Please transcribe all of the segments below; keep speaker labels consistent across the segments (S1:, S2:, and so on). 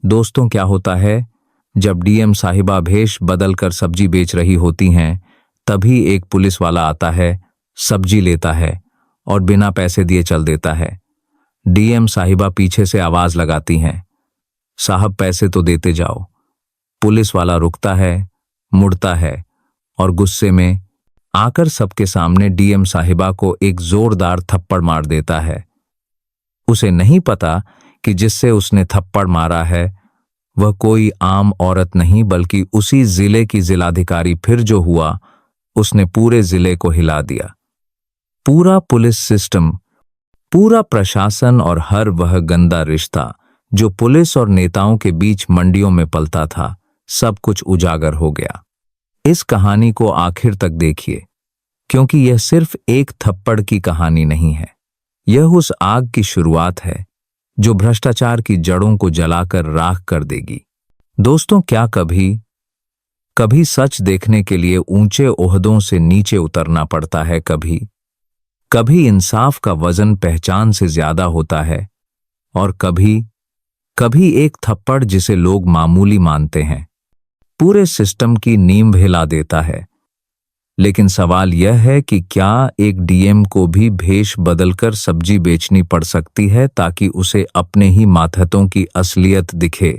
S1: दोस्तों, क्या होता है, जब डीएम साहिबा भेष बदलकर सब्जी बेच रही होती हैं, तभी एक पुलिस वाला आता है, सब्जी लेता है और बिना पैसे दिए चल देता है। डीएम साहिबा पीछे से आवाज लगाती हैं, साहब पैसे तो देते जाओ। पुलिस वाला रुकता है, मुड़ता है और गुस्से में आकर सबके सामने डीएम साहिबा को एक जोरदार थप्पड़ मार देता है। उसे नहीं पता कि जिससे उसने थप्पड़ मारा है वह कोई आम औरत नहीं बल्कि उसी जिले की जिलाधिकारी। फिर जो हुआ उसने पूरे जिले को हिला दिया। पूरा पुलिस सिस्टम, पूरा प्रशासन और हर वह गंदा रिश्ता जो पुलिस और नेताओं के बीच मंडियों में पलता था, सब कुछ उजागर हो गया। इस कहानी को आखिर तक देखिए, क्योंकि यह सिर्फ एक थप्पड़ की कहानी नहीं है। यह उस आग की शुरुआत है जो भ्रष्टाचार की जड़ों को जलाकर राख कर देगी। दोस्तों, क्या कभी सच देखने के लिए ऊंचे ओहदों से नीचे उतरना पड़ता है? कभी इंसाफ का वजन पहचान से ज्यादा होता है और कभी एक थप्पड़ जिसे लोग मामूली मानते हैं पूरे सिस्टम की नींव हिला देता है। लेकिन सवाल यह है कि क्या एक डीएम को भी भेष बदलकर सब्जी बेचनी पड़ सकती है ताकि उसे अपने ही मातहतों की असलियत दिखे?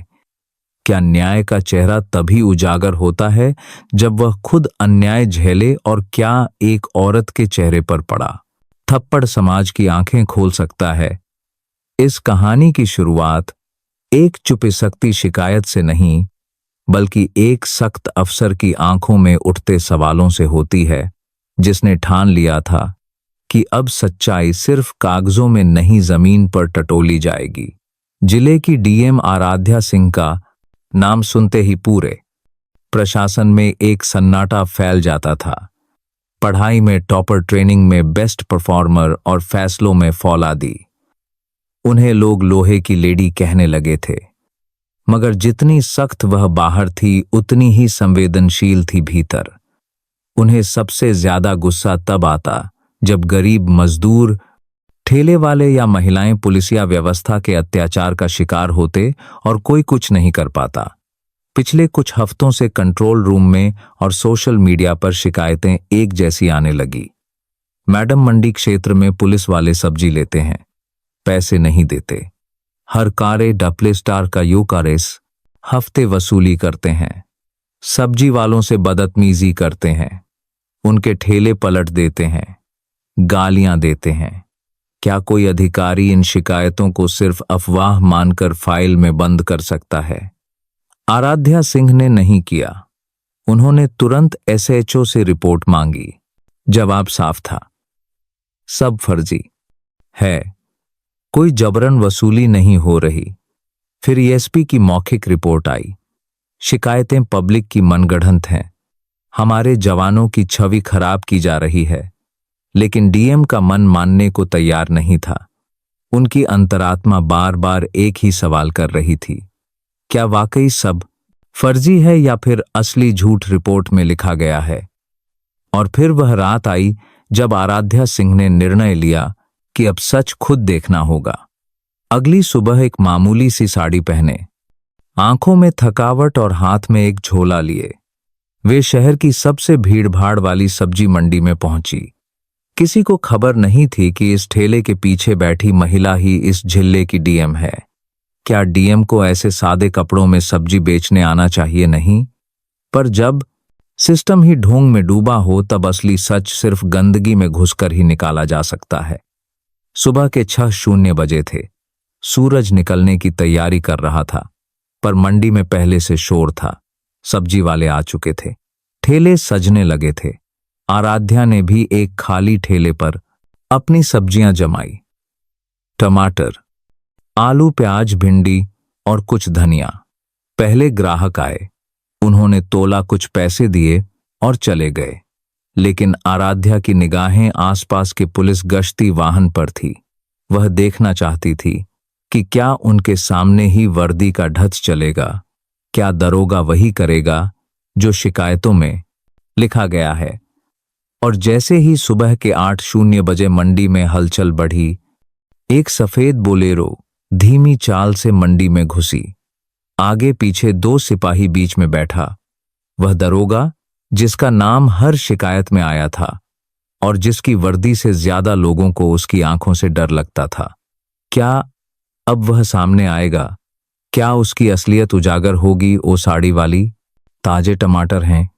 S1: क्या न्याय का चेहरा तभी उजागर होता है जब वह खुद अन्याय झेले? और क्या एक औरत के चेहरे पर पड़ा थप्पड़ समाज की आंखें खोल सकता है? इस कहानी की शुरुआत एक चुपीसकती शिकायत से नहीं, बल्कि एक सख्त अफसर की आंखों में उठते सवालों से होती है, जिसने ठान लिया था कि अब सच्चाई सिर्फ कागजों में नहीं, जमीन पर टटोली जाएगी। जिले की डीएम आराध्या सिंह का नाम सुनते ही पूरे प्रशासन में एक सन्नाटा फैल जाता था। पढ़ाई में टॉपर, ट्रेनिंग में बेस्ट परफॉर्मर और फैसलों में फौलादी। उन्हें लोग लोहे की लेडी कहने लगे थे, मगर जितनी सख्त वह बाहर थी उतनी ही संवेदनशील थी भीतर। उन्हें सबसे ज्यादा गुस्सा तब आता जब गरीब मजदूर, ठेले वाले या महिलाएं पुलिसिया व्यवस्था के अत्याचार का शिकार होते और कोई कुछ नहीं कर पाता। पिछले कुछ हफ्तों से कंट्रोल रूम में और सोशल मीडिया पर शिकायतें एक जैसी आने लगी। मैडम, मंडी क्षेत्र में पुलिस वाले सब्जी लेते हैं, पैसे नहीं देते। हर कारे डपले स्टार का यूकारेस हफ्ते वसूली करते हैं। सब्जी वालों से बदतमीजी करते हैं, उनके ठेले पलट देते हैं, गालियां देते हैं। क्या कोई अधिकारी इन शिकायतों को सिर्फ अफवाह मानकर फाइल में बंद कर सकता है? आराध्या सिंह ने नहीं किया। उन्होंने तुरंत एसएचओ से रिपोर्ट मांगी। जवाब साफ था, सब फर्जी है, कोई जबरन वसूली नहीं हो रही। फिर एसपी की मौखिक रिपोर्ट आई, शिकायतें पब्लिक की मनगढ़ंत हैं, हमारे जवानों की छवि खराब की जा रही है। लेकिन डीएम का मन मानने को तैयार नहीं था। उनकी अंतरात्मा बार बार एक ही सवाल कर रही थी, क्या वाकई सब फर्जी है या फिर असली झूठ रिपोर्ट में लिखा गया है? और फिर वह रात आई जब आराध्या सिंह ने निर्णय लिया कि अब सच खुद देखना होगा। अगली सुबह एक मामूली सी साड़ी पहने, आंखों में थकावट और हाथ में एक झोला लिए, वे शहर की सबसे भीड़भाड़ वाली सब्जी मंडी में पहुंची। किसी को खबर नहीं थी कि इस ठेले के पीछे बैठी महिला ही इस जिले की डीएम है। क्या डीएम को ऐसे सादे कपड़ों में सब्जी बेचने आना चाहिए? नहीं, पर जब सिस्टम ही ढोंग में डूबा हो तब असली सच सिर्फ गंदगी में घुसकर ही निकाला जा सकता है। सुबह के 6:00 बजे थे। सूरज निकलने की तैयारी कर रहा था, पर मंडी में पहले से शोर था। सब्जी वाले आ चुके थे, ठेले सजने लगे थे। आराध्या ने भी एक खाली ठेले पर अपनी सब्जियां जमाई, टमाटर, आलू, प्याज, भिंडी और कुछ धनिया। पहले ग्राहक आए, उन्होंने तोला, कुछ पैसे दिए और चले गए। लेकिन आराध्या की निगाहें आसपास के पुलिस गश्ती वाहन पर थी। वह देखना चाहती थी कि क्या उनके सामने ही वर्दी का ढच चलेगा, क्या दरोगा वही करेगा जो शिकायतों में लिखा गया है। और जैसे ही सुबह के 8:00 बजे मंडी में हलचल बढ़ी, एक सफेद बोलेरो धीमी चाल से मंडी में घुसी। आगे पीछे 2 सिपाही बीच में बैठा। वह दरोगा जिसका नाम हर शिकायत में आया था और जिसकी वर्दी से ज्यादा लोगों को उसकी आंखों से डर लगता था। क्या अब वह सामने आएगा? क्या उसकी असलियत उजागर होगी? ओ साड़ी वाली, ताजे टमाटर हैं,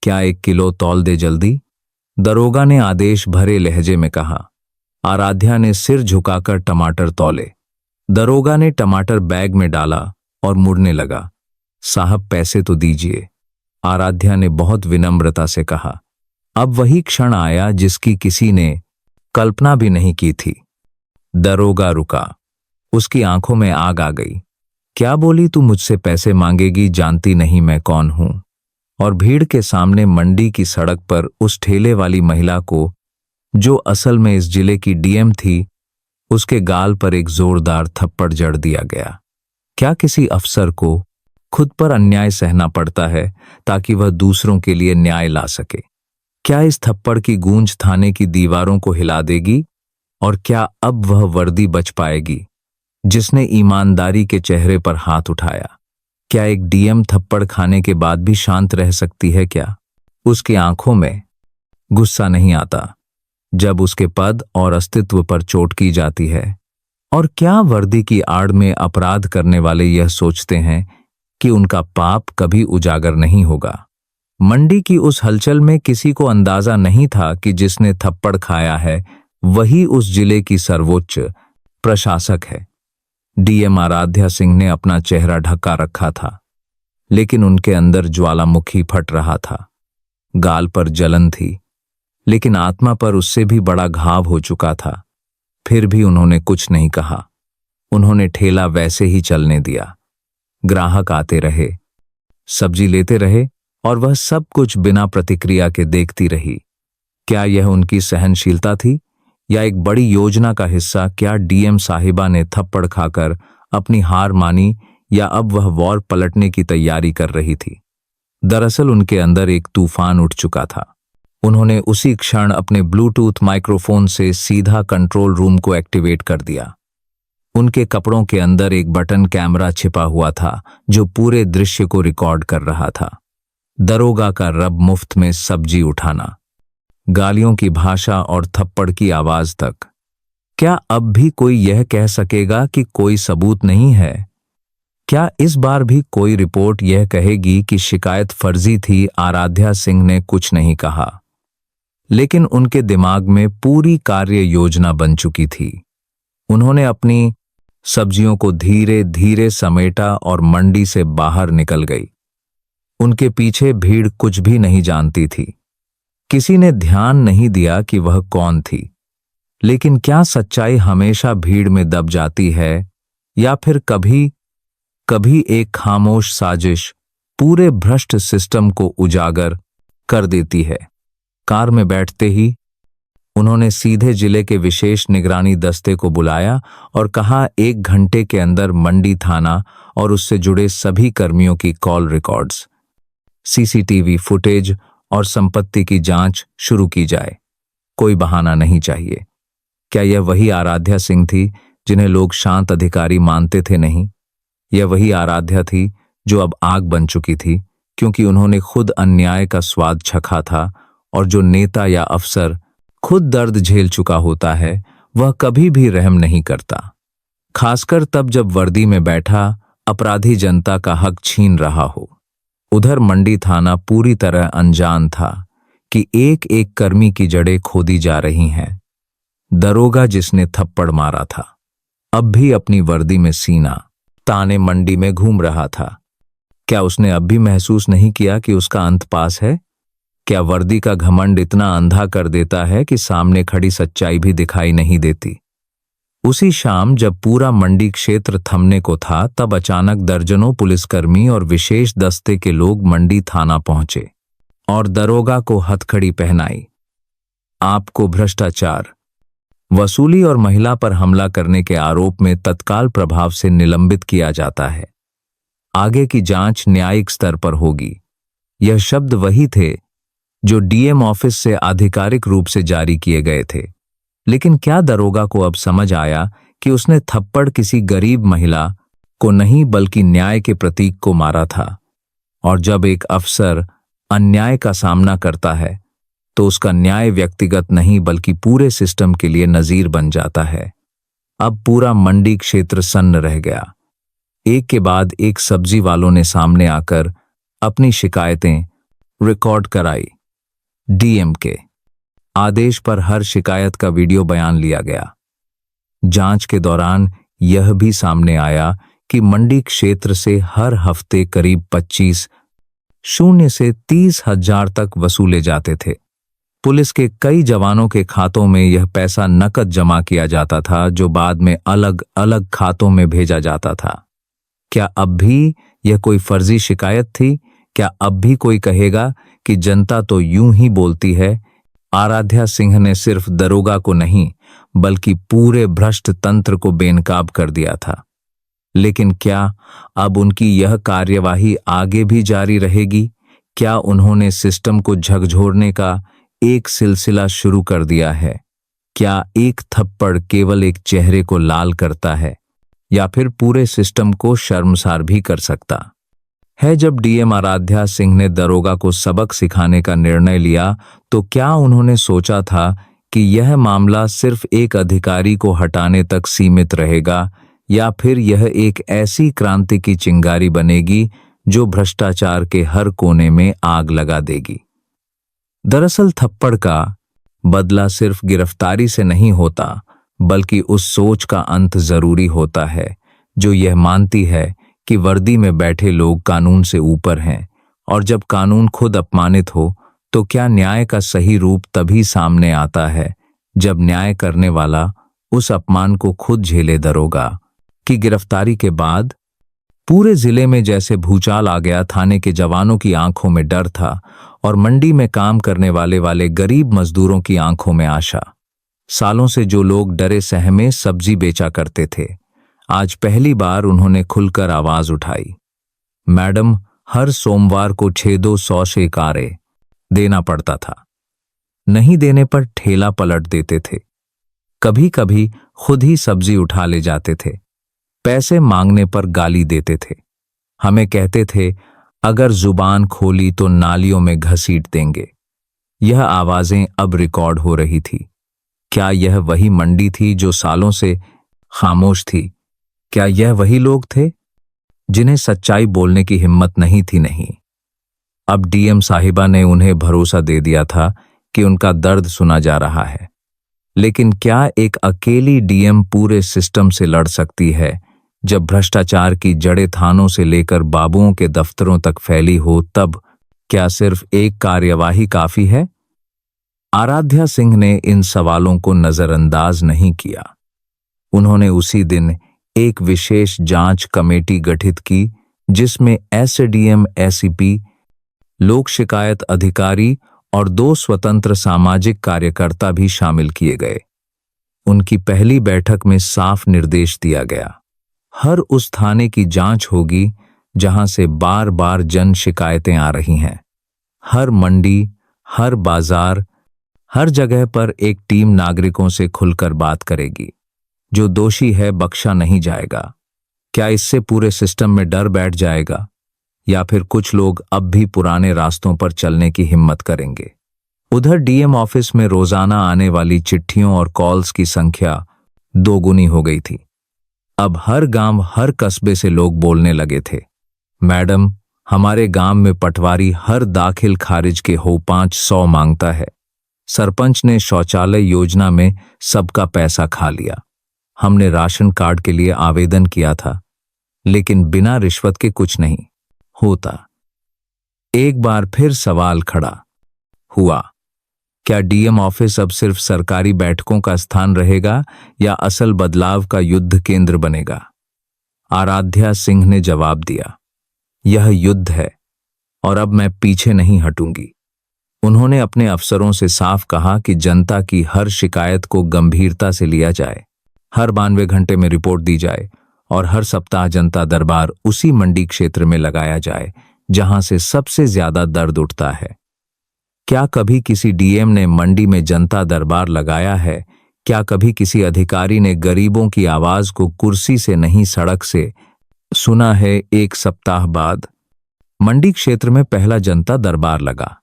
S1: क्या 1 किलो तौल दे जल्दी? दरोगा ने आदेश भरे लहजे में कहा। आराध्या ने सिर झुकाकर टमाटर तौले। दरोगा ने टमाटर बैग में डाला और मुड़ने लगा। साहब, पैसे तो दीजिए, आराध्या ने बहुत विनम्रता से कहा। अब वही क्षण आया जिसकी किसी ने कल्पना भी नहीं की थी। दरोगा रुका। उसकी आंखों में आग आ गई। क्या बोली? तू मुझसे पैसे मांगेगी? जानती नहीं मैं कौन हूं? और भीड़ के सामने मंडी की सड़क पर उस ठेले वाली महिला को, जो असल में इस जिले की डीएम थी, उसके गाल पर एक जोरदार थप्पड़ जड़ दिया गया। क्या किसी अफसर को खुद पर अन्याय सहना पड़ता है ताकि वह दूसरों के लिए न्याय ला सके? क्या इस थप्पड़ की गूंज थाने की दीवारों को हिला देगी? और क्या अब वह वर्दी बच पाएगी जिसने ईमानदारी के चेहरे पर हाथ उठाया? क्या एक डीएम थप्पड़ खाने के बाद भी शांत रह सकती है क्या? उसकी आंखों में गुस्सा नहीं आता जब उसके पद और अस्तित्व पर चोट की जाती है? और क्या वर्दी की आड़ में अपराध करने वाले यह सोचते हैं कि उनका पाप कभी उजागर नहीं होगा? मंडी की उस हलचल में किसी को अंदाजा नहीं था कि जिसने थप्पड़ खाया है वही उस जिले की सर्वोच्च प्रशासक है। डीएम आराध्या सिंह ने अपना चेहरा ढका रखा था, लेकिन उनके अंदर ज्वालामुखी फट रहा था। गाल पर जलन थी, लेकिन आत्मा पर उससे भी बड़ा घाव हो चुका था। फिर भी उन्होंने कुछ नहीं कहा। उन्होंने ठेला वैसे ही चलने दिया। ग्राहक आते रहे, सब्जी लेते रहे और वह सब कुछ बिना प्रतिक्रिया के देखती रही। क्या यह उनकी सहनशीलता थी या एक बड़ी योजना का हिस्सा? क्या डीएम साहिबा ने थप्पड़ खाकर अपनी हार मानी या अब वह वॉर पलटने की तैयारी कर रही थी? दरअसल उनके अंदर एक तूफान उठ चुका था। उन्होंने उसी क्षण अपने ब्लूटूथ माइक्रोफोन से सीधा कंट्रोल रूम को एक्टिवेट कर दिया। उनके कपड़ों के अंदर एक बटन कैमरा छिपा हुआ था जो पूरे दृश्य को रिकॉर्ड कर रहा था। दरोगा का रब मुफ्त में सब्जी उठाना, गालियों की भाषा और थप्पड़ की आवाज तक। क्या अब भी कोई यह कह सकेगा कि कोई सबूत नहीं है? क्या इस बार भी कोई रिपोर्ट यह कहेगी कि शिकायत फर्जी थी? आराध्या सिंह ने कुछ नहीं कहा, लेकिन उनके दिमाग में पूरी कार्य योजना बन चुकी थी। उन्होंने अपनी सब्जियों को धीरे धीरे समेटा और मंडी से बाहर निकल गई। उनके पीछे भीड़ कुछ भी नहीं जानती थी। किसी ने ध्यान नहीं दिया कि वह कौन थी। लेकिन क्या सच्चाई हमेशा भीड़ में दब जाती है या फिर कभी कभी एक खामोश साजिश पूरे भ्रष्ट सिस्टम को उजागर कर देती है? कार में बैठते ही उन्होंने सीधे जिले के विशेष निगरानी दस्ते को बुलाया और कहा, 1 घंटे के अंदर मंडी थाना और उससे जुड़े सभी कर्मियों की कॉल रिकॉर्ड्स, सीसीटीवी फुटेज और संपत्ति की जांच शुरू की जाए। कोई बहाना नहीं चाहिए। क्या यह वही आराध्या सिंह थी जिन्हें लोग शांत अधिकारी मानते थे? नहीं, यह वही आराध्या थी जो अब आग बन चुकी थी, क्योंकि उन्होंने खुद अन्याय का स्वाद चखा था। और जो नेता या अफसर खुद दर्द झेल चुका होता है वह कभी भी रहम नहीं करता, खासकर तब जब वर्दी में बैठा अपराधी जनता का हक छीन रहा हो। उधर मंडी थाना पूरी तरह अनजान था कि एक एक कर्मी की जड़ें खोदी जा रही हैं। दरोगा जिसने थप्पड़ मारा था अब भी अपनी वर्दी में सीना ताने मंडी में घूम रहा था। क्या उसने अब भी महसूस नहीं किया कि उसका अंत पास है? क्या वर्दी का घमंड इतना अंधा कर देता है कि सामने खड़ी सच्चाई भी दिखाई नहीं देती? उसी शाम जब पूरा मंडी क्षेत्र थमने को था, तब अचानक दर्जनों पुलिसकर्मी और विशेष दस्ते के लोग मंडी थाना पहुंचे और दरोगा को हथकड़ी पहनाई। आपको भ्रष्टाचार, वसूली और महिला पर हमला करने के आरोप में तत्काल प्रभाव से निलंबित किया जाता है। आगे की जांच न्यायिक स्तर पर होगी। यह शब्द वही थे जो डीएम ऑफिस से आधिकारिक रूप से जारी किए गए थे। लेकिन क्या दरोगा को अब समझ आया कि उसने थप्पड़ किसी गरीब महिला, को नहीं बल्कि न्याय के प्रतीक को मारा था। और जब एक अफसर अन्याय का सामना करता है तो उसका न्याय व्यक्तिगत नहीं बल्कि पूरे सिस्टम के लिए नजीर बन जाता है। अब पूरा मंडी क्षेत्र सन्न रह गया। एक के बाद एक सब्जी वालों ने सामने आकर अपनी शिकायतें रिकॉर्ड कराई। डीएम के आदेश पर हर शिकायत का वीडियो बयान लिया गया। जांच के दौरान यह भी सामने आया कि मंडी क्षेत्र से हर हफ्ते करीब 25,000 से 30,000 तक वसूले जाते थे। पुलिस के कई जवानों के खातों में यह पैसा नकद जमा किया जाता था, जो बाद में अलग अलग खातों में भेजा जाता था। क्या अब भी यह कोई फर्जी शिकायत थी? क्या अब भी कोई कहेगा कि जनता तो यूं ही बोलती है? आराध्या सिंह ने सिर्फ दरोगा को नहीं बल्कि पूरे भ्रष्ट तंत्र को बेनकाब कर दिया था। लेकिन क्या अब उनकी यह कार्यवाही आगे भी जारी रहेगी? क्या उन्होंने सिस्टम को झकझोरने का एक सिलसिला शुरू कर दिया है? क्या एक थप्पड़ केवल एक चेहरे को लाल करता है या फिर पूरे सिस्टम को शर्मसार भी कर सकता है? जब डीएम आराध्या सिंह ने दरोगा को सबक सिखाने का निर्णय लिया तो क्या उन्होंने सोचा था कि यह मामला सिर्फ एक अधिकारी को हटाने तक सीमित रहेगा, या फिर यह एक ऐसी क्रांति की चिंगारी बनेगी जो भ्रष्टाचार के हर कोने में आग लगा देगी? दरअसल थप्पड़ का बदला सिर्फ गिरफ्तारी से नहीं होता बल्कि उस सोच का अंत जरूरी होता है जो यह मानती है कि वर्दी में बैठे लोग कानून से ऊपर हैं। और जब कानून खुद अपमानित हो तो क्या न्याय का सही रूप तभी सामने आता है जब न्याय करने वाला उस अपमान को खुद झेले। दरोगा की गिरफ्तारी के बाद पूरे जिले में जैसे भूचाल आ गया। थाने के जवानों की आंखों में डर था और मंडी में काम करने वाले गरीब मजदूरों की आंखों में आशा। सालों से जो लोग डरे सहमे सब्जी बेचा करते थे, आज पहली बार उन्होंने खुलकर आवाज उठाई। मैडम, हर सोमवार को 600 शेकारे देना पड़ता था। नहीं देने पर ठेला पलट देते थे। कभी कभी खुद ही सब्जी उठा ले जाते थे। पैसे मांगने पर गाली देते थे। हमें कहते थे अगर जुबान खोली तो नालियों में घसीट देंगे। यह आवाजें अब रिकॉर्ड हो रही थी। क्या यह वही मंडी थी जो सालों से खामोश थी? क्या यह वही लोग थे जिन्हें सच्चाई बोलने की हिम्मत नहीं थी? नहीं। अब डीएम साहिबा ने उन्हें भरोसा दे दिया था कि उनका दर्द सुना जा रहा है। लेकिन क्या एक अकेली डीएम पूरे सिस्टम से लड़ सकती है? जब भ्रष्टाचार की जड़ें थानों से लेकर बाबुओं के दफ्तरों तक फैली हो, तब क्या सिर्फ एक कार्यवाही काफी है? आराध्या सिंह ने इन सवालों को नजरअंदाज नहीं किया। उन्होंने उसी दिन एक विशेष जांच कमेटी गठित की जिसमें एसडीएम, एसीपी, लोक शिकायत अधिकारी और 2 स्वतंत्र सामाजिक कार्यकर्ता भी शामिल किए गए। उनकी पहली बैठक में साफ निर्देश दिया गया, हर उस थाने की जांच होगी जहां से बार बार जन शिकायतें आ रही हैं। हर मंडी, हर बाजार, हर जगह पर एक टीम नागरिकों से खुलकर बात करेगी। जो दोषी है बख्शा नहीं जाएगा। क्या इससे पूरे सिस्टम में डर बैठ जाएगा, या फिर कुछ लोग अब भी पुराने रास्तों पर चलने की हिम्मत करेंगे? उधर डीएम ऑफिस में रोजाना आने वाली चिट्ठियों और कॉल्स की संख्या दोगुनी हो गई थी। अब हर गांव, हर कस्बे से लोग बोलने लगे थे, मैडम, हमारे गांव में पटवारी हर दाखिल खारिज के हो 500 मांगता है। सरपंच ने शौचालय योजना में सबका पैसा खा लिया। हमने राशन कार्ड के लिए आवेदन किया था, लेकिन बिना रिश्वत के कुछ नहीं होता। एक बार फिर सवाल खड़ा हुआ, क्या डीएम ऑफिस अब सिर्फ सरकारी बैठकों का स्थान रहेगा या असल बदलाव का युद्ध केंद्र बनेगा? आराध्या सिंह ने जवाब दिया, यह युद्ध है और अब मैं पीछे नहीं हटूंगी। उन्होंने अपने अफसरों से साफ कहा कि जनता की हर शिकायत को गंभीरता से लिया जाए, हर 92 घंटे में रिपोर्ट दी जाए और हर सप्ताह जनता दरबार उसी मंडी क्षेत्र में लगाया जाए जहां से सबसे ज्यादा दर्द उठता है। क्या कभी किसी डीएम ने मंडी में जनता दरबार लगाया है? क्या कभी किसी अधिकारी ने गरीबों की आवाज को कुर्सी से नहीं सड़क से सुना है एक सप्ताह बाद मंडी क्षेत्र में पहला जनता दरबार लगा।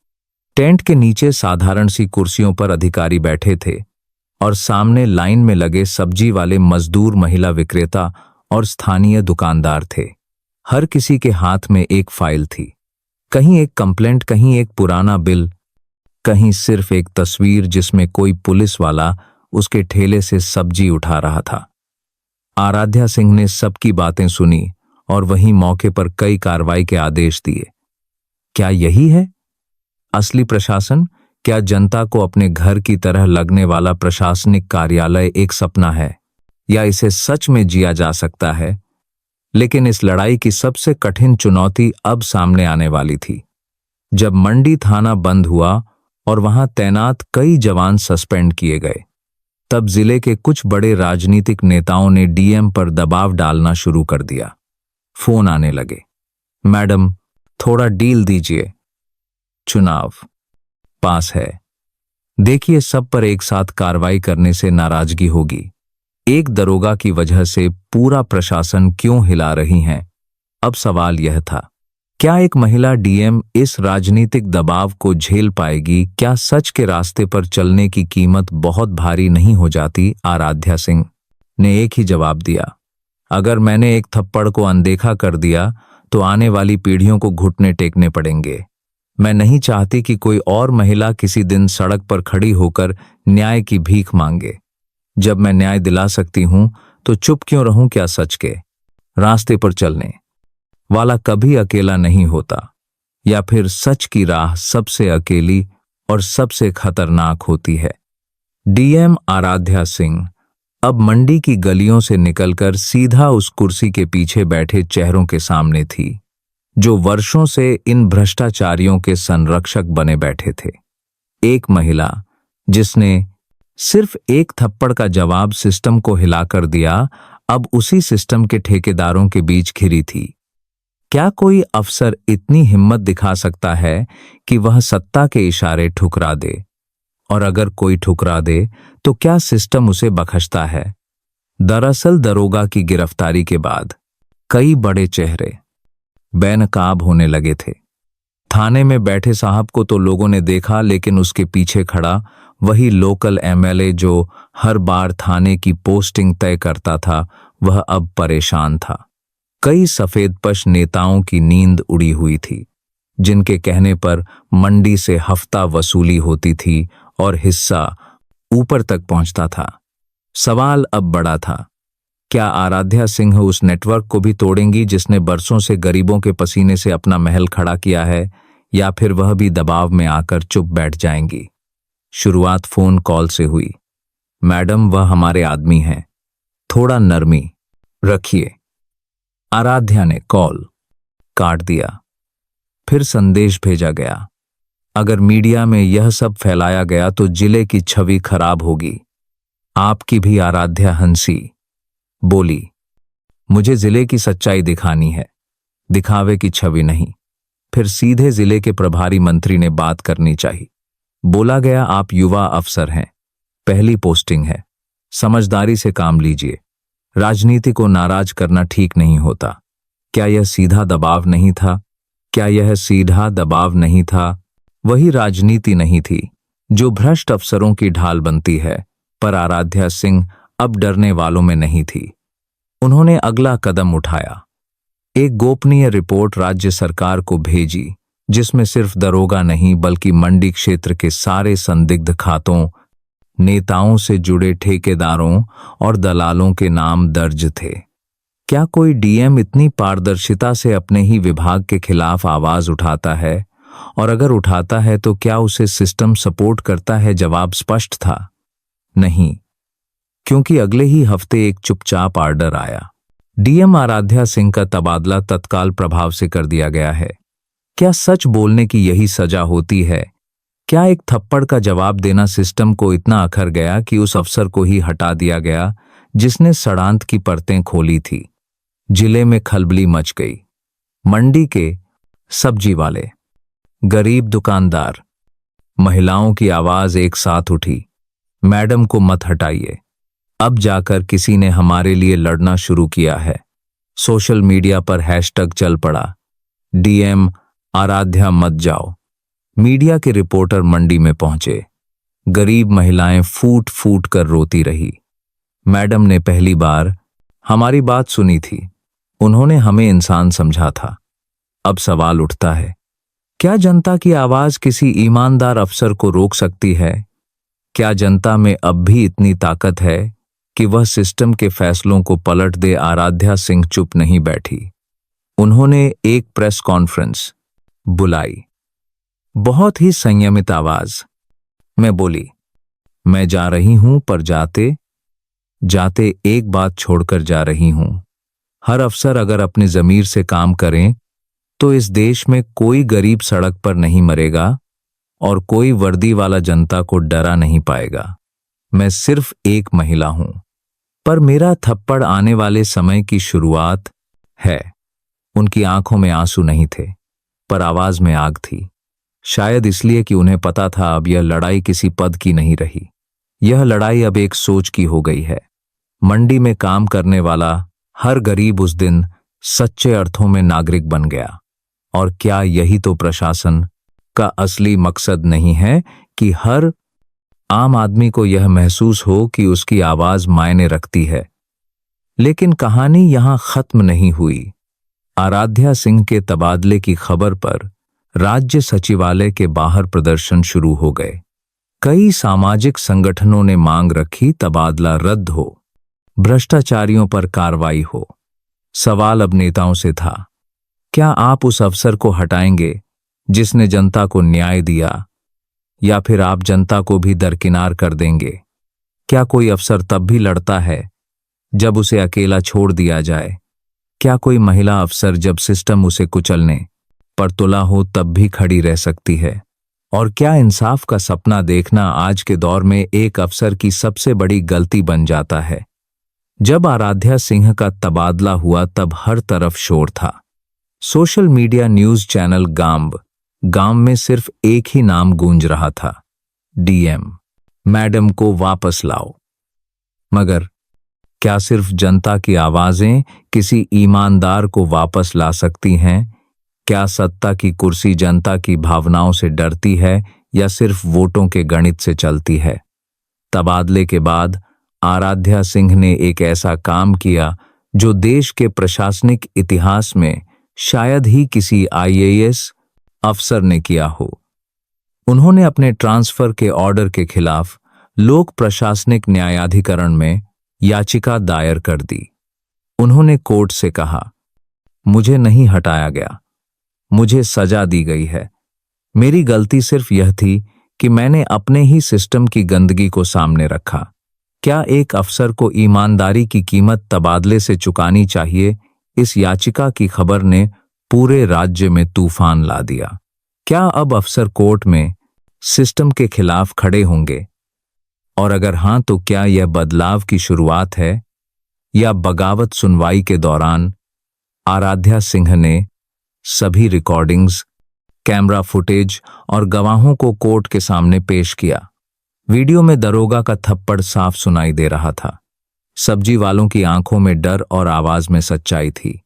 S1: टेंट के नीचे साधारण सी कुर्सियों पर अधिकारी बैठे थे और सामने लाइन में लगे सब्जी वाले मजदूर, महिला विक्रेता और स्थानीय दुकानदार थे। हर किसी के हाथ में एक फाइल थी, कहीं एक कंप्लेंट, कहीं एक पुराना बिल, कहीं सिर्फ एक तस्वीर जिसमें कोई पुलिस वाला उसके ठेले से सब्जी उठा रहा था। आराध्या सिंह ने सबकी बातें सुनी और वहीं मौके पर कई कार्रवाई के आदेश दिए। क्या यही है असली प्रशासन? क्या जनता को अपने घर की तरह लगने वाला प्रशासनिक कार्यालय एक सपना है, या इसे सच में जिया जा सकता है? लेकिन इस लड़ाई की सबसे कठिन चुनौती अब सामने आने वाली थी। जब मंडी थाना बंद हुआ और वहां तैनात कई जवान सस्पेंड किए गए, तब जिले के कुछ बड़े राजनीतिक नेताओं ने डीएम पर दबाव डालना शुरू कर दिया। फोन आने लगे, मैडम थोड़ा डील दीजिए, चुनाव पास है, देखिए सब पर एक साथ कार्रवाई करने से नाराजगी होगी। एक दरोगा की वजह से पूरा प्रशासन क्यों हिला रही हैं? अब सवाल यह था, क्या एक महिला डीएम इस राजनीतिक दबाव को झेल पाएगी? क्या सच के रास्ते पर चलने की कीमत बहुत भारी नहीं हो जाती? आराध्या सिंह ने एक ही जवाब दिया, अगर मैंने एक थप्पड़ को अनदेखा कर दिया तो आने वाली पीढ़ियों को घुटने टेकने पड़ेंगे। मैं नहीं चाहती कि कोई और महिला किसी दिन सड़क पर खड़ी होकर न्याय की भीख मांगे। जब मैं न्याय दिला सकती हूं तो चुप क्यों रहूं? क्या सच के रास्ते पर चलने वाला कभी अकेला नहीं होता, या फिर सच की राह सबसे अकेली और सबसे खतरनाक होती है? डीएम आराध्या सिंह अब मंडी की गलियों से निकलकर सीधा उस कुर्सी के पीछे बैठे चेहरों के सामने थी, जो वर्षों से इन भ्रष्टाचारियों के संरक्षक बने बैठे थे। एक महिला जिसने सिर्फ एक थप्पड़ का जवाब सिस्टम को हिलाकर दिया, अब उसी सिस्टम के ठेकेदारों के बीच घिरी थी। क्या कोई अफसर इतनी हिम्मत दिखा सकता है कि वह सत्ता के इशारे ठुकरा दे? और अगर कोई ठुकरा दे तो क्या सिस्टम उसे बख्शता है? दरअसल दरोगा की गिरफ्तारी के बाद कई बड़े चेहरे बेनकाब होने लगे थे। थाने में बैठे साहब को तो लोगों ने देखा, लेकिन उसके पीछे खड़ा वही लोकल एमएलए जो हर बार थाने की पोस्टिंग तय करता था, वह अब परेशान था। कई सफेदपोश नेताओं की नींद उड़ी हुई थी, जिनके कहने पर मंडी से हफ्ता वसूली होती थी और हिस्सा ऊपर तक पहुंचता था। सवाल अब बड़ा था, क्या आराध्या सिंह उस नेटवर्क को भी तोड़ेंगी जिसने बरसों से गरीबों के पसीने से अपना महल खड़ा किया है, या फिर वह भी दबाव में आकर चुप बैठ जाएंगी? शुरुआत फोन कॉल से हुई, मैडम वह हमारे आदमी हैं, थोड़ा नरमी रखिए। आराध्या ने कॉल काट दिया। फिर संदेश भेजा गया, अगर मीडिया में यह सब फैलाया गया तो जिले की छवि खराब होगी। आपकी भी? आराध्या हंसी, बोली, मुझे जिले की सच्चाई दिखानी है, दिखावे की छवि नहीं। फिर सीधे जिले के प्रभारी मंत्री ने बात करनी चाहिए। बोला गया, आप युवा अफसर हैं, पहली पोस्टिंग है, समझदारी से काम लीजिए, राजनीति को नाराज करना ठीक नहीं होता। क्या यह सीधा दबाव नहीं था? क्या यह सीधा दबाव नहीं था? वही राजनीति नहीं थी जो भ्रष्ट अफसरों की ढाल बनती है। पर आराध्या सिंह अब डरने वालों में नहीं थी। उन्होंने अगला कदम उठाया, एक गोपनीय रिपोर्ट राज्य सरकार को भेजी, जिसमें सिर्फ दरोगा नहीं बल्कि मंडी क्षेत्र के सारे संदिग्ध खातों, नेताओं से जुड़े ठेकेदारों और दलालों के नाम दर्ज थे। क्या कोई डीएम इतनी पारदर्शिता से अपने ही विभाग के खिलाफ आवाज उठाता है? और अगर उठाता है तो क्या उसे सिस्टम सपोर्ट करता है? जवाब स्पष्ट था, नहीं, क्योंकि अगले ही हफ्ते एक चुपचाप आर्डर आया। डीएम आराध्या सिंह का तबादला तत्काल प्रभाव से कर दिया गया है। क्या सच बोलने की यही सजा होती है? क्या एक थप्पड़ का जवाब देना सिस्टम को इतना अखर गया कि उस अफसर को ही हटा दिया गया जिसने षड्यंत्र की परतें खोली थी? जिले में खलबली मच गई। मंडी के सब्जी वाले, गरीब दुकानदार, महिलाओं की आवाज एक साथ उठी, मैडम को मत हटाइए। अब जाकर किसी ने हमारे लिए लड़ना शुरू किया है। सोशल मीडिया पर हैशटैग चल पड़ा, डीएम आराध्या मत जाओ। मीडिया के रिपोर्टर मंडी में पहुंचे। गरीब महिलाएं फूट फूट कर रोती रही। मैडम ने पहली बार हमारी बात सुनी थी। उन्होंने हमें इंसान समझा था। अब सवाल उठता है, क्या जनता की आवाज किसी ईमानदार अफसर को रोक सकती है? क्या जनता में अब भी इतनी ताकत है कि वह सिस्टम के फैसलों को पलट दे? आराध्या सिंह चुप नहीं बैठी। उन्होंने एक प्रेस कॉन्फ्रेंस बुलाई। बहुत ही संयमित आवाज में बोली, मैं जा रही हूं, पर जाते जाते एक बात छोड़कर जा रही हूं। हर अफसर अगर अपने जमीर से काम करें तो इस देश में कोई गरीब सड़क पर नहीं मरेगा और कोई वर्दी वाला जनता को डरा नहीं पाएगा। मैं सिर्फ एक महिला हूं, पर मेरा थप्पड़ आने वाले समय की शुरुआत है। उनकी आंखों में आंसू नहीं थे, पर आवाज में आग थी। शायद इसलिए कि उन्हें पता था अब यह लड़ाई किसी पद की नहीं रही। यह लड़ाई अब एक सोच की हो गई है। मंडी में काम करने वाला हर गरीब उस दिन सच्चे अर्थों में नागरिक बन गया। और क्या यही तो प्रशासन का असली मकसद नहीं है कि हर आम आदमी को यह महसूस हो कि उसकी आवाज मायने रखती है? लेकिन कहानी यहां खत्म नहीं हुई। आराध्या सिंह के तबादले की खबर पर राज्य सचिवालय के बाहर प्रदर्शन शुरू हो गए। कई सामाजिक संगठनों ने मांग रखी, तबादला रद्द हो, भ्रष्टाचारियों पर कार्रवाई हो। सवाल अब नेताओं से था, क्या आप उस अफसर को हटाएंगे जिसने जनता को न्याय दिया, या फिर आप जनता को भी दरकिनार कर देंगे? क्या कोई अफसर तब भी लड़ता है जब उसे अकेला छोड़ दिया जाए? क्या कोई महिला अफसर जब सिस्टम उसे कुचलने पर तुला हो तब भी खड़ी रह सकती है? और क्या इंसाफ का सपना देखना आज के दौर में एक अफसर की सबसे बड़ी गलती बन जाता है? जब आराध्या सिंह का तबादला हुआ तब हर तरफ शोर था। सोशल मीडिया, न्यूज चैनल, गांव में सिर्फ एक ही नाम गूंज रहा था, डीएम मैडम को वापस लाओ। मगर क्या सिर्फ जनता की आवाजें किसी ईमानदार को वापस ला सकती हैं? क्या सत्ता की कुर्सी जनता की भावनाओं से डरती है या सिर्फ वोटों के गणित से चलती है? तबादले के बाद आराध्या सिंह ने एक ऐसा काम किया जो देश के प्रशासनिक इतिहास में शायद ही किसी आईएएस अफसर ने किया हो। उन्होंने अपने ट्रांसफर के ऑर्डर के खिलाफ लोक प्रशासनिक न्यायाधिकरण में याचिका दायर कर दी। उन्होंने कोर्ट से कहा, मुझे नहीं हटाया गया, मुझे सजा दी गई है। मेरी गलती सिर्फ यह थी कि मैंने अपने ही सिस्टम की गंदगी को सामने रखा। क्या एक अफसर को ईमानदारी की कीमत तबादले से चुकानी चाहिए? इस याचिका की खबर ने पूरे राज्य में तूफान ला दिया। क्या अब अफसर कोर्ट में सिस्टम के खिलाफ खड़े होंगे? और अगर हां, तो क्या यह बदलाव की शुरुआत है या बगावत? सुनवाई के दौरान आराध्या सिंह ने सभी रिकॉर्डिंग्स, कैमरा फुटेज और गवाहों को कोर्ट के सामने पेश किया। वीडियो में दरोगा का थप्पड़ साफ सुनाई दे रहा था। सब्जी वालों की आंखों में डर और आवाज में सच्चाई थी।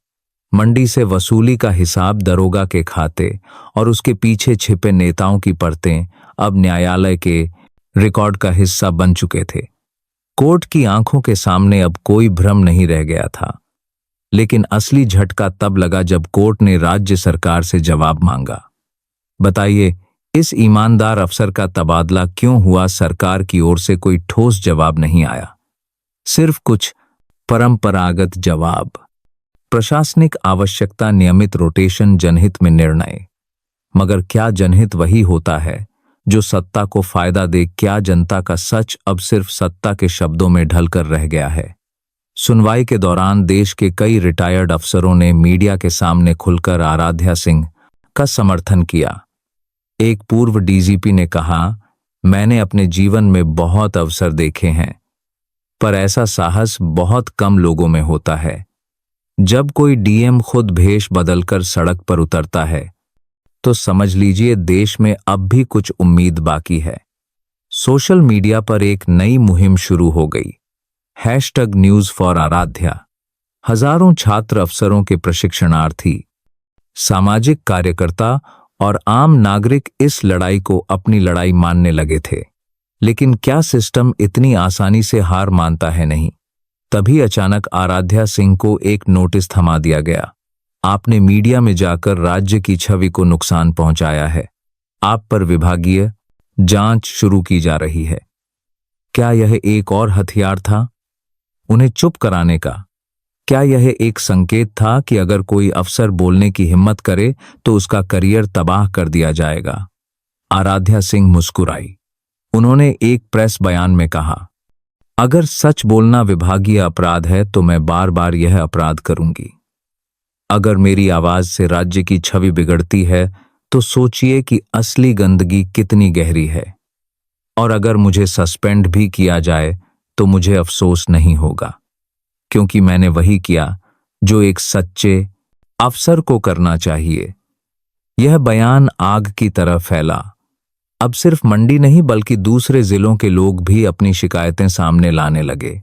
S1: मंडी से वसूली का हिसाब, दरोगा के खाते और उसके पीछे छिपे नेताओं की परतें अब न्यायालय के रिकॉर्ड का हिस्सा बन चुके थे। कोर्ट की आंखों के सामने अब कोई भ्रम नहीं रह गया था। लेकिन असली झटका तब लगा जब कोर्ट ने राज्य सरकार से जवाब मांगा। बताइए, इस ईमानदार अफसर का तबादला क्यों हुआ? सरकार की ओर से कोई ठोस जवाब नहीं आया, सिर्फ कुछ परंपरागत जवाब। प्रशासनिक आवश्यकता, नियमित रोटेशन, जनहित में निर्णय। मगर क्या जनहित वही होता है जो सत्ता को फायदा दे? क्या जनता का सच अब सिर्फ सत्ता के शब्दों में ढलकर रह गया है? सुनवाई के दौरान देश के कई रिटायर्ड अफसरों ने मीडिया के सामने खुलकर आराध्या सिंह का समर्थन किया। एक पूर्व डीजीपी ने कहा, मैंने अपने जीवन में बहुत अवसर देखे हैं, पर ऐसा साहस बहुत कम लोगों में होता है। जब कोई डीएम खुद भेष बदलकर सड़क पर उतरता है तो समझ लीजिए देश में अब भी कुछ उम्मीद बाकी है। सोशल मीडिया पर एक नई मुहिम शुरू हो गई, #न्यूज़ फॉर आराध्या। हजारों छात्र अफसरों के प्रशिक्षणार्थी, सामाजिक कार्यकर्ता और आम नागरिक इस लड़ाई को अपनी लड़ाई मानने लगे थे। लेकिन क्या सिस्टम इतनी आसानी से हार मानता है? नहीं। तभी अचानक आराध्या सिंह को एक नोटिस थमा दिया गया। आपने मीडिया में जाकर राज्य की छवि को नुकसान पहुंचाया है। आप पर विभागीय जांच शुरू की जा रही है। क्या यह एक और हथियार था उन्हें चुप कराने का? क्या यह एक संकेत था कि अगर कोई अफसर बोलने की हिम्मत करे तो उसका करियर तबाह कर दिया जाएगा? आराध्या सिंह मुस्कुराई। उन्होंने एक प्रेस बयान में कहा, अगर सच बोलना विभागीय अपराध है तो मैं बार बार यह अपराध करूंगी। अगर मेरी आवाज से राज्य की छवि बिगड़ती है तो सोचिए कि असली गंदगी कितनी गहरी है। और अगर मुझे सस्पेंड भी किया जाए तो मुझे अफसोस नहीं होगा, क्योंकि मैंने वही किया जो एक सच्चे अफसर को करना चाहिए। यह बयान आग की तरह फैला। अब सिर्फ मंडी नहीं बल्कि दूसरे जिलों के लोग भी अपनी शिकायतें सामने लाने लगे।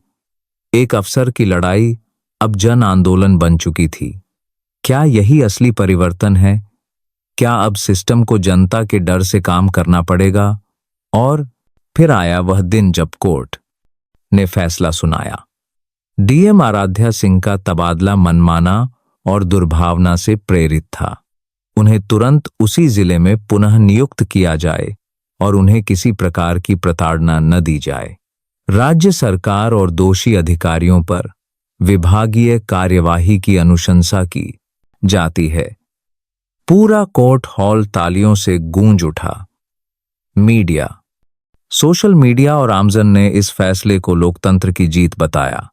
S1: एक अफसर की लड़ाई अब जन आंदोलन बन चुकी थी। क्या यही असली परिवर्तन है? क्या अब सिस्टम को जनता के डर से काम करना पड़ेगा? और फिर आया वह दिन जब कोर्ट ने फैसला सुनाया। डीएम आराध्या सिंह का तबादला मनमाना और दुर्भावना से प्रेरित था। उन्हें तुरंत उसी जिले में पुनः नियुक्त किया जाए और उन्हें किसी प्रकार की प्रताड़ना न दी जाए। राज्य सरकार और दोषी अधिकारियों पर विभागीय कार्यवाही की अनुशंसा की जाती है। पूरा कोर्ट हॉल तालियों से गूंज उठा। मीडिया, सोशल मीडिया और आमजन ने इस फैसले को लोकतंत्र की जीत बताया।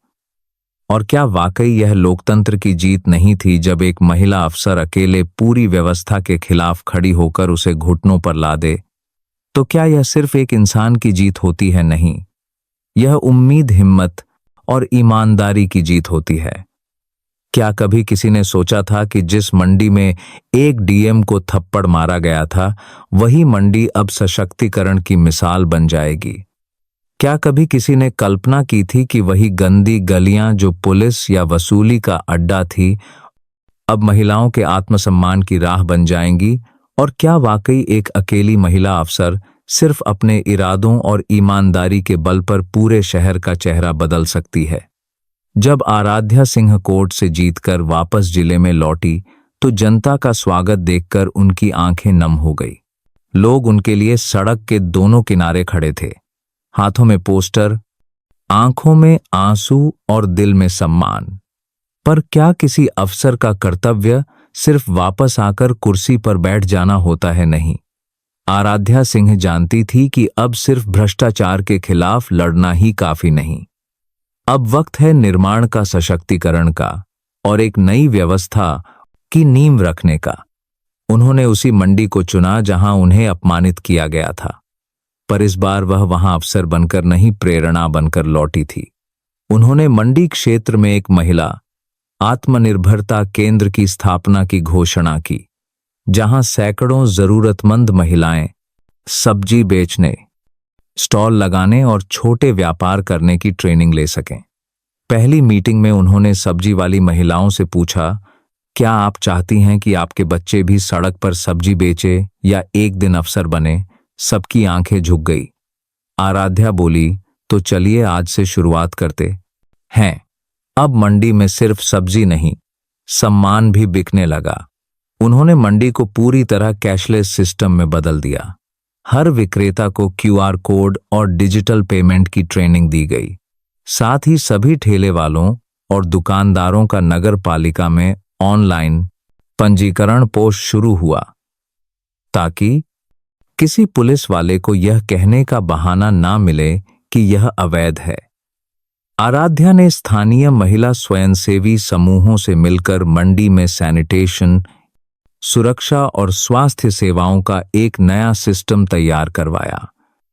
S1: और क्या वाकई यह लोकतंत्र की जीत नहीं थी जब एक महिला अफसर अकेले पूरी व्यवस्था के खिलाफ खड़ी होकर उसे घुटनों पर ला दे? तो क्या यह सिर्फ एक इंसान की जीत होती है? नहीं, यह उम्मीद, हिम्मत और ईमानदारी की जीत होती है। क्या कभी किसी ने सोचा था कि जिस मंडी में एक डीएम को थप्पड़ मारा गया था, वही मंडी अब सशक्तिकरण की मिसाल बन जाएगी? क्या कभी किसी ने कल्पना की थी कि वही गंदी गलियां जो पुलिस या वसूली का अड्डा थी, अब महिलाओं के आत्मसम्मान की राह बन जाएंगी? और क्या वाकई एक अकेली महिला अफसर सिर्फ अपने इरादों और ईमानदारी के बल पर पूरे शहर का चेहरा बदल सकती है? जब आराध्या सिंह कोर्ट से जीतकर वापस जिले में लौटी तो जनता का स्वागत देखकर उनकी आंखें नम हो गई। लोग उनके लिए सड़क के दोनों किनारे खड़े थे, हाथों में पोस्टर, आंखों में आंसू और दिल में सम्मान। पर क्या किसी अफसर का कर्तव्य सिर्फ वापस आकर कुर्सी पर बैठ जाना होता है? नहीं। आराध्या सिंह जानती थी कि अब सिर्फ भ्रष्टाचार के खिलाफ लड़ना ही काफी नहीं। अब वक्त है निर्माण का, सशक्तिकरण का और एक नई व्यवस्था की नींव रखने का। उन्होंने उसी मंडी को चुना जहां उन्हें अपमानित किया गया था, पर इस बार वह वहां अफसर बनकर नहीं, प्रेरणा बनकर लौटी थी। उन्होंने मंडी क्षेत्र में एक महिला आत्मनिर्भरता केंद्र की स्थापना की घोषणा की, जहां सैकड़ों जरूरतमंद महिलाएं सब्जी बेचने, स्टॉल लगाने और छोटे व्यापार करने की ट्रेनिंग ले सकें। पहली मीटिंग में उन्होंने सब्जी वाली महिलाओं से पूछा, क्या आप चाहती हैं कि आपके बच्चे भी सड़क पर सब्जी बेचे या एक दिन अफसर बने? सबकी आंखें झुक गई। आराध्या बोली, तो चलिए आज से शुरुआत करते हैं। अब मंडी में सिर्फ सब्जी नहीं, सम्मान भी बिकने लगा। उन्होंने मंडी को पूरी तरह कैशलेस सिस्टम में बदल दिया। हर विक्रेता को क्यूआर कोड और डिजिटल पेमेंट की ट्रेनिंग दी गई। साथ ही सभी ठेले वालों और दुकानदारों का नगर पालिका में ऑनलाइन पंजीकरण पोस्ट शुरू हुआ, ताकि किसी पुलिस वाले को यह कहने का बहाना ना मिले कि यह अवैध है। आराध्या ने स्थानीय महिला स्वयंसेवी समूहों से मिलकर मंडी में सैनिटेशन, सुरक्षा और स्वास्थ्य सेवाओं का एक नया सिस्टम तैयार करवाया।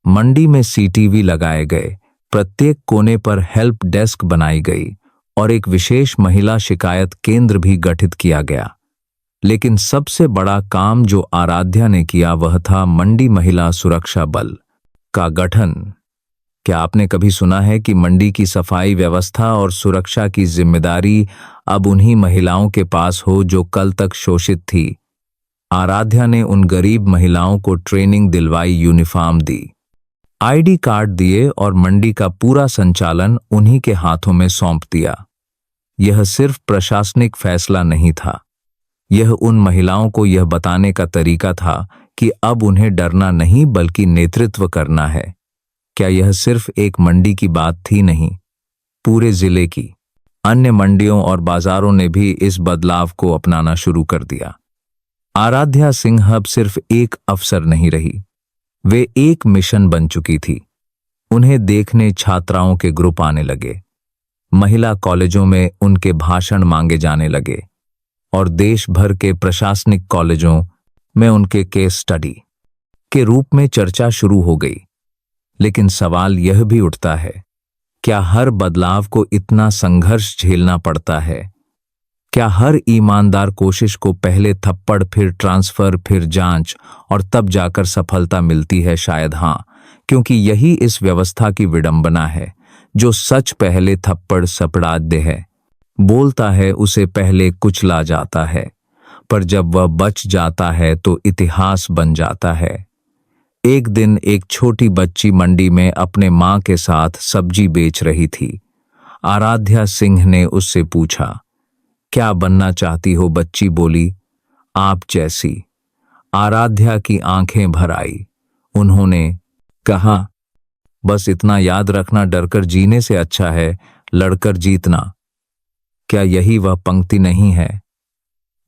S1: मंडी में सीटीवी लगाए गए, प्रत्येक कोने पर हेल्प डेस्क बनाई गई और एक विशेष महिला शिकायत केंद्र भी गठित किया गया। लेकिन सबसे बड़ा काम जो आराध्या ने किया वह था मंडी महिला सुरक्षा बल का गठन। क्या आपने कभी सुना है कि मंडी की सफाई व्यवस्था और सुरक्षा की जिम्मेदारी अब उन्हीं महिलाओं के पास हो जो कल तक शोषित थी? आराध्या ने उन गरीब महिलाओं को ट्रेनिंग दिलवाई, यूनिफॉर्म दी, आईडी कार्ड दिए और मंडी का पूरा संचालन उन्हीं के हाथों में सौंप दिया। यह सिर्फ प्रशासनिक फैसला नहीं था, यह उन महिलाओं को यह बताने का तरीका था कि अब उन्हें डरना नहीं बल्कि नेतृत्व करना है। क्या यह सिर्फ एक मंडी की बात थी? नहीं, पूरे जिले की अन्य मंडियों और बाजारों ने भी इस बदलाव को अपनाना शुरू कर दिया। आराध्या सिंह अब सिर्फ एक अफसर नहीं रही, वे एक मिशन बन चुकी थी। उन्हें देखने छात्राओं के ग्रुप आने लगे, महिला कॉलेजों में उनके भाषण मांगे जाने लगे और देश भर के प्रशासनिक कॉलेजों में उनके केस स्टडी के रूप में चर्चा शुरू हो गई। लेकिन सवाल यह भी उठता है, क्या हर बदलाव को इतना संघर्ष झेलना पड़ता है? क्या हर ईमानदार कोशिश को पहले थप्पड़, फिर ट्रांसफर, फिर जांच और तब जाकर सफलता मिलती है? शायद हाँ, क्योंकि यही इस व्यवस्था की विडंबना है। जो सच पहले थप्पड़ सपड़ाद्य है, बोलता है, उसे पहले कुचला जाता है, पर जब वह बच जाता है तो इतिहास बन जाता है। एक दिन एक छोटी बच्ची मंडी में अपने मां के साथ सब्जी बेच रही थी। आराध्या सिंह ने उससे पूछा, क्या बनना चाहती हो? बच्ची बोली, आप जैसी। आराध्या की आंखें भर आई। उन्होंने कहा, बस इतना याद रखना, डरकर जीने से अच्छा है लड़कर जीतना। क्या यही वह पंक्ति नहीं है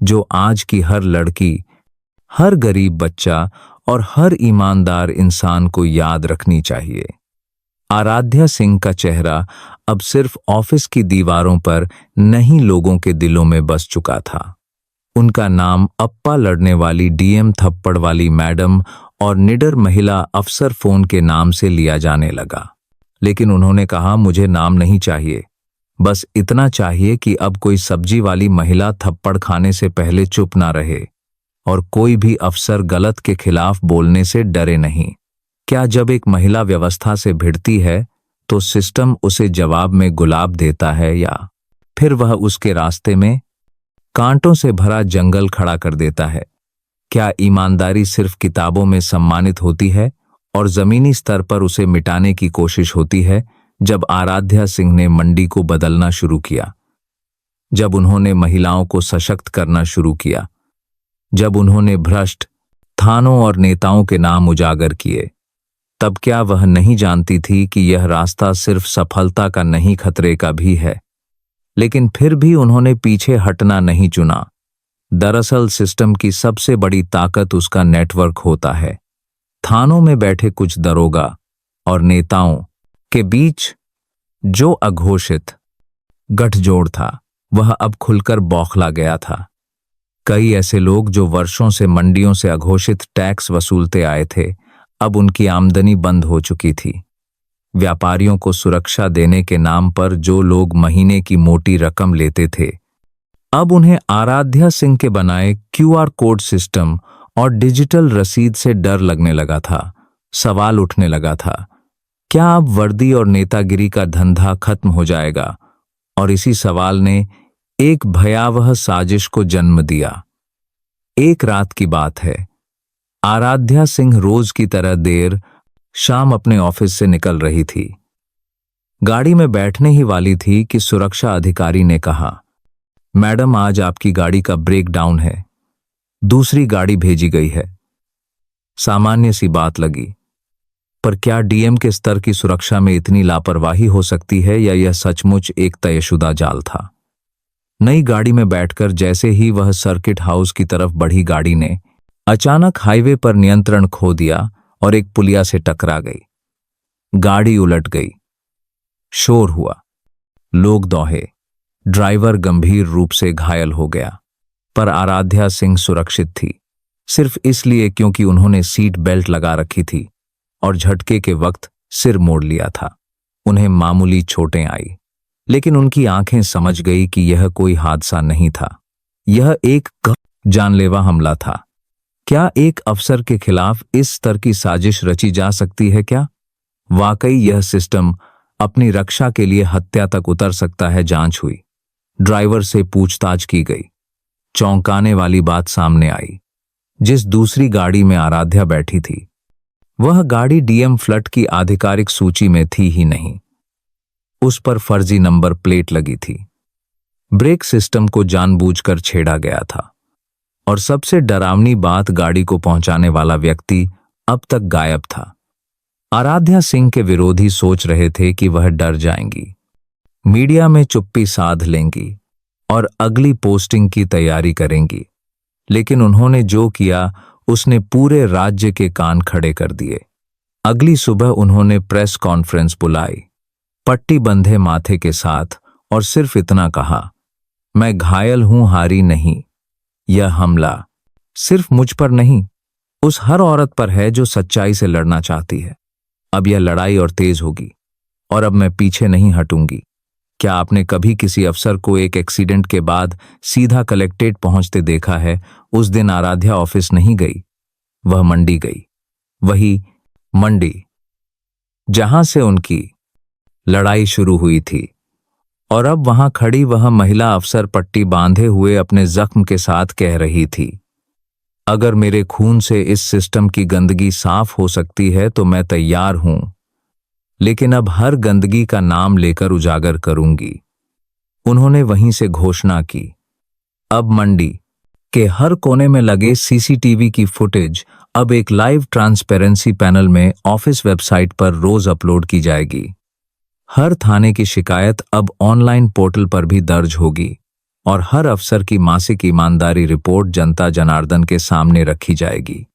S1: जो आज की हर लड़की, हर गरीब बच्चा और हर ईमानदार इंसान को याद रखनी चाहिए? आराध्या सिंह का चेहरा अब सिर्फ ऑफिस की दीवारों पर नहीं, लोगों के दिलों में बस चुका था। उनका नाम अप्पा लड़ने वाली डीएम, थप्पड़ वाली मैडम और निडर महिला अफसर फोन के नाम से लिया जाने लगा। लेकिन उन्होंने कहा, मुझे नाम नहीं चाहिए, बस इतना चाहिए कि अब कोई सब्जी वाली महिला थप्पड़ खाने से पहले चुप ना रहे और कोई भी अफसर गलत के खिलाफ बोलने से डरे नहीं। क्या जब एक महिला व्यवस्था से भिड़ती है तो सिस्टम उसे जवाब में गुलाब देता है, या फिर वह उसके रास्ते में कांटों से भरा जंगल खड़ा कर देता है? क्या ईमानदारी सिर्फ किताबों में सम्मानित होती है और जमीनी स्तर पर उसे मिटाने की कोशिश होती है? जब आराध्या सिंह ने मंडी को बदलना शुरू किया, जब उन्होंने महिलाओं को सशक्त करना शुरू किया, जब उन्होंने भ्रष्ट थानों और नेताओं के नाम उजागर किए, तब क्या वह नहीं जानती थी कि यह रास्ता सिर्फ सफलता का नहीं, खतरे का भी है? लेकिन फिर भी उन्होंने पीछे हटना नहीं चुना। दरअसल सिस्टम की सबसे बड़ी ताकत उसका नेटवर्क होता है। थानों में बैठे कुछ दरोगा और नेताओं के बीच जो अघोषित गठजोड़ था, वह अब खुलकर बौखला गया था। कई ऐसे लोग जो वर्षों से मंडियों से अघोषित टैक्स वसूलते आए थे, अब उनकी आमदनी बंद हो चुकी थी। व्यापारियों को सुरक्षा देने के नाम पर जो लोग महीने की मोटी रकम लेते थे, अब उन्हें आराध्या सिंह के बनाए क्यूआर कोड सिस्टम और डिजिटल रसीद से डर लगने लगा था। सवाल उठने लगा था, क्या अब वर्दी और नेतागिरी का धंधा खत्म हो जाएगा? और इसी सवाल ने एक भयावह साजिश को जन्म दिया। एक रात की बात है, आराध्या सिंह रोज की तरह देर शाम अपने ऑफिस से निकल रही थी। गाड़ी में बैठने ही वाली थी कि सुरक्षा अधिकारी ने कहा, मैडम, आज आपकी गाड़ी का ब्रेक डाउन है, दूसरी गाड़ी भेजी गई है। सामान्य सी बात लगी, पर क्या डीएम के स्तर की सुरक्षा में इतनी लापरवाही हो सकती है, या यह सचमुच एक तयशुदा जाल था? नई गाड़ी में बैठकर जैसे ही वह सर्किट हाउस की तरफ बढ़ी, गाड़ी ने अचानक हाईवे पर नियंत्रण खो दिया और एक पुलिया से टकरा गई। गाड़ी उलट गई, शोर हुआ, लोग दौड़े, ड्राइवर गंभीर रूप से घायल हो गया। पर आराध्या सिंह सुरक्षित थी, सिर्फ इसलिए क्योंकि उन्होंने सीट बेल्ट लगा रखी थी और झटके के वक्त सिर मोड़ लिया था। उन्हें मामूली चोटें आई, लेकिन उनकी आंखें समझ गई कि यह कोई हादसा नहीं था, यह एक जानलेवा हमला था। क्या एक अफसर के खिलाफ इस स्तर की साजिश रची जा सकती है क्या? वाकई यह सिस्टम अपनी रक्षा के लिए हत्या तक उतर सकता है। जांच हुई, ड्राइवर से पूछताछ की गई। चौंकाने वाली बात सामने आई। जिस दूसरी गाड़ी में आराध्या बैठी थी, वह गाड़ी डीएम फ्लड की आधिकारिक सूची में थी ही नहीं। उस पर फर्जी नंबर प्लेट लगी थी। ब्रेक सिस्टम को जानबूझकर छेड़ा गया था। और सबसे डरावनी बात, गाड़ी को पहुंचाने वाला व्यक्ति अब तक गायब था। आराध्या सिंह के विरोधी सोच रहे थे कि वह डर जाएंगी, मीडिया में चुप्पी साध लेंगी और अगली पोस्टिंग की तैयारी करेंगी। लेकिन उन्होंने जो किया उसने पूरे राज्य के कान खड़े कर दिए। अगली सुबह उन्होंने प्रेस कॉन्फ्रेंस बुलाई, पट्टी बंधे माथे के साथ, और सिर्फ इतना कहा, मैं घायल हूं, हारी नहीं। यह हमला सिर्फ मुझ पर नहीं, उस हर औरत पर है जो सच्चाई से लड़ना चाहती है। अब यह लड़ाई और तेज होगी, और अब मैं पीछे नहीं हटूंगी। क्या आपने कभी किसी अफसर को एक एक्सीडेंट के बाद सीधा कलेक्ट्रेट पहुंचते देखा है? उस दिन आराध्या ऑफिस नहीं गई, वह मंडी गई। वही मंडी जहां से उनकी लड़ाई शुरू हुई थी। और अब वहां खड़ी वह महिला अफसर पट्टी बांधे हुए अपने जख्म के साथ कह रही थी, अगर मेरे खून से इस सिस्टम की गंदगी साफ हो सकती है तो मैं तैयार हूं, लेकिन अब हर गंदगी का नाम लेकर उजागर करूंगी। उन्होंने वहीं से घोषणा की, अब मंडी के हर कोने में लगे सीसीटीवी की फुटेज अब एक लाइव ट्रांसपेरेंसी पैनल में ऑफिस वेबसाइट पर रोज अपलोड की जाएगी। हर थाने की शिकायत अब ऑनलाइन पोर्टल पर भी दर्ज होगी, और हर अफसर की मासिक ईमानदारी रिपोर्ट जनता जनार्दन के सामने रखी जाएगी।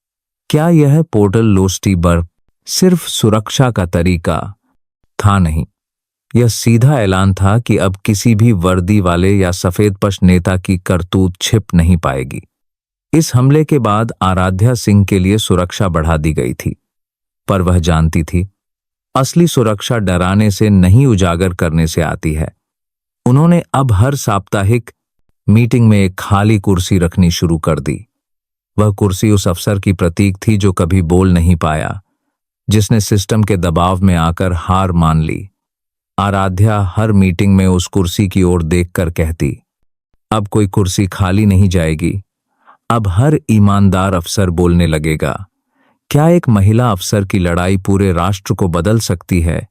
S1: क्या यह पोर्टल लोस्टी पर सिर्फ सुरक्षा का तरीका था? नहीं, यह सीधा ऐलान था कि अब किसी भी वर्दी वाले या सफेदपोश नेता की करतूत छिप नहीं पाएगी। इस हमले के बाद आराध्या सिंह के लिए सुरक्षा बढ़ा दी गई थी, पर वह जानती थी असली सुरक्षा डराने से नहीं, उजागर करने से आती है। उन्होंने अब हर साप्ताहिक मीटिंग में एक खाली कुर्सी रखनी शुरू कर दी। वह कुर्सी उस अफसर की प्रतीक थी जो कभी बोल नहीं पाया, जिसने सिस्टम के दबाव में आकर हार मान ली। आराध्या हर मीटिंग में उस कुर्सी की ओर देखकर कहती, अब कोई कुर्सी खाली नहीं जाएगी, अब हर ईमानदार अफसर बोलने लगेगा। क्या एक महिला अफसर की लड़ाई पूरे राष्ट्र को बदल सकती है?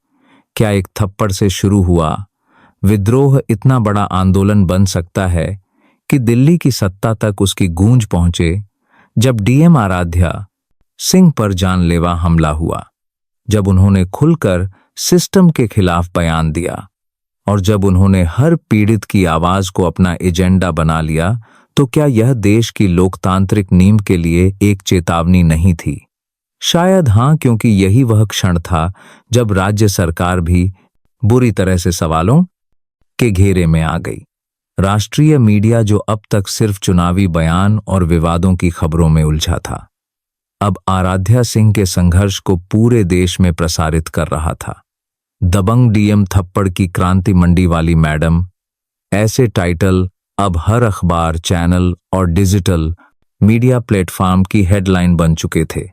S1: क्या एक थप्पड़ से शुरू हुआ विद्रोह इतना बड़ा आंदोलन बन सकता है कि दिल्ली की सत्ता तक उसकी गूंज पहुंचे? जब डीएम आराध्या सिंह पर जानलेवा हमला हुआ, जब उन्होंने खुलकर सिस्टम के खिलाफ बयान दिया, और जब उन्होंने हर पीड़ित की आवाज को अपना एजेंडा बना लिया, तो क्या यह देश की लोकतांत्रिक नींव के लिए एक चेतावनी नहीं थी? शायद हां, क्योंकि यही वह क्षण था जब राज्य सरकार भी बुरी तरह से सवालों के घेरे में आ गई। राष्ट्रीय मीडिया, जो अब तक सिर्फ चुनावी बयान और विवादों की खबरों में उलझा था, अब आराध्या सिंह के संघर्ष को पूरे देश में प्रसारित कर रहा था। दबंग डीएम, थप्पड़ की क्रांति, मंडी वाली मैडम, ऐसे टाइटल अब हर अखबार, चैनल और डिजिटल मीडिया प्लेटफॉर्म की हेडलाइन बन चुके थे।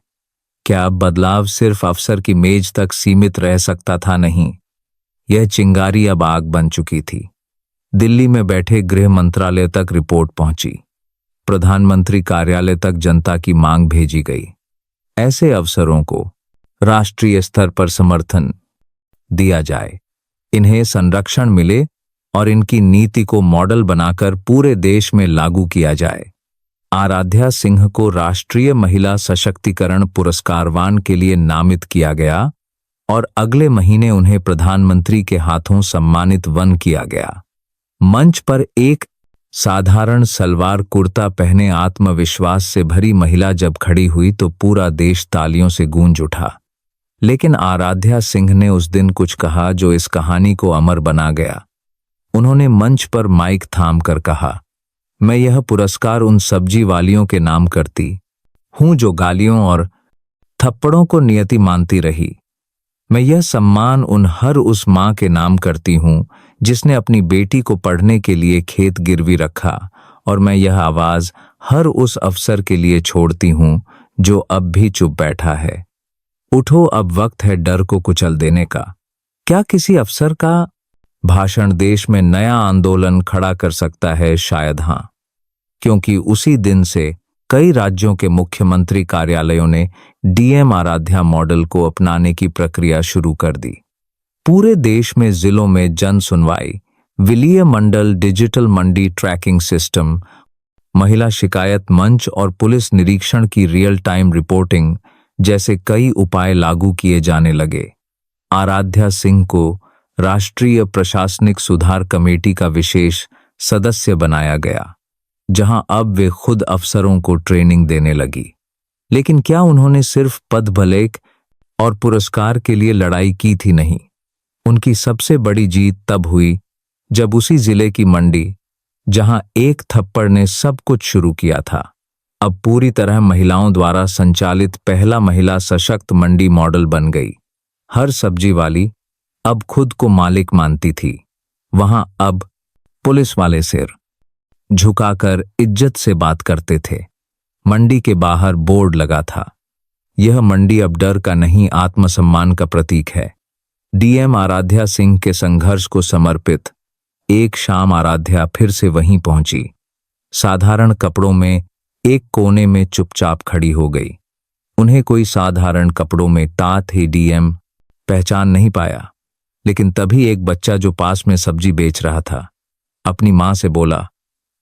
S1: क्या अब बदलाव सिर्फ अफसर की मेज तक सीमित रह सकता था? नहीं, यह चिंगारी अब आग बन चुकी थी। दिल्ली में बैठे गृह मंत्रालय तक रिपोर्ट पहुंची, प्रधानमंत्री कार्यालय तक जनता की मांग भेजी गई। ऐसे अफसरों को राष्ट्रीय स्तर पर समर्थन दिया जाए, इन्हें संरक्षण मिले और इनकी नीति को मॉडल बनाकर पूरे देश में लागू किया जाए। आराध्या सिंह को राष्ट्रीय महिला सशक्तिकरण पुरस्कारवान के लिए नामित किया गया और अगले महीने उन्हें प्रधानमंत्री के हाथों सम्मानित वन किया गया। मंच पर एक साधारण सलवार कुर्ता पहने आत्मविश्वास से भरी महिला जब खड़ी हुई तो पूरा देश तालियों से गूंज उठा। लेकिन आराध्या सिंह ने उस दिन कुछ कहा जो इस कहानी को अमर बना गया। उन्होंने मंच पर माइक थाम कर कहा, मैं यह पुरस्कार उन सब्जी वालियों के नाम करती हूं जो गालियों और थप्पड़ों को नियति मानती रही। मैं यह सम्मान उन हर उस मां के नाम करती हूं जिसने अपनी बेटी को पढ़ने के लिए खेत गिरवी रखा, और मैं यह आवाज हर उस अफसर के लिए छोड़ती हूं जो अब भी चुप बैठा है। उठो, अब वक्त है डर को कुचल देने का। क्या किसी अफसर का भाषण देश में नया आंदोलन खड़ा कर सकता है? शायद हाँ, क्योंकि उसी दिन से कई राज्यों के मुख्यमंत्री कार्यालयों ने डीएम आराध्या मॉडल को अपनाने की प्रक्रिया शुरू कर दी। पूरे देश में जिलों में जन सुनवाई, विलीय मंडल, डिजिटल मंडी ट्रैकिंग सिस्टम, महिला शिकायत मंच और पुलिस निरीक्षण की रियल टाइम रिपोर्टिंग जैसे कई उपाय लागू किए जाने लगे। आराध्या सिंह को राष्ट्रीय प्रशासनिक सुधार कमेटी का विशेष सदस्य बनाया गया, जहां अब वे खुद अफसरों को ट्रेनिंग देने लगी। लेकिन क्या उन्होंने सिर्फ पद भलेक और पुरस्कार के लिए लड़ाई की थी? नहीं। उनकी सबसे बड़ी जीत तब हुई जब उसी जिले की मंडी, जहां एक थप्पड़ ने सब कुछ शुरू किया था, अब पूरी तरह महिलाओं द्वारा संचालित पहला महिला सशक्त मंडी मॉडल बन गई। हर सब्जी वाली अब खुद को मालिक मानती थी। वहां अब पुलिस वाले सिर झुकाकर इज्जत से बात करते थे। मंडी के बाहर बोर्ड लगा था, यह मंडी अब डर का नहीं, आत्मसम्मान का प्रतीक है। डीएम आराध्या सिंह के संघर्ष को समर्पित एक शाम आराध्या फिर से वहीं पहुंची। साधारण कपड़ों में एक कोने में चुपचाप खड़ी हो गई। उन्हें कोई साधारण कपड़ों में तात ही डीएम पहचान नहीं पाया। लेकिन तभी एक बच्चा जो पास में सब्जी बेच रहा था अपनी माँ से बोला,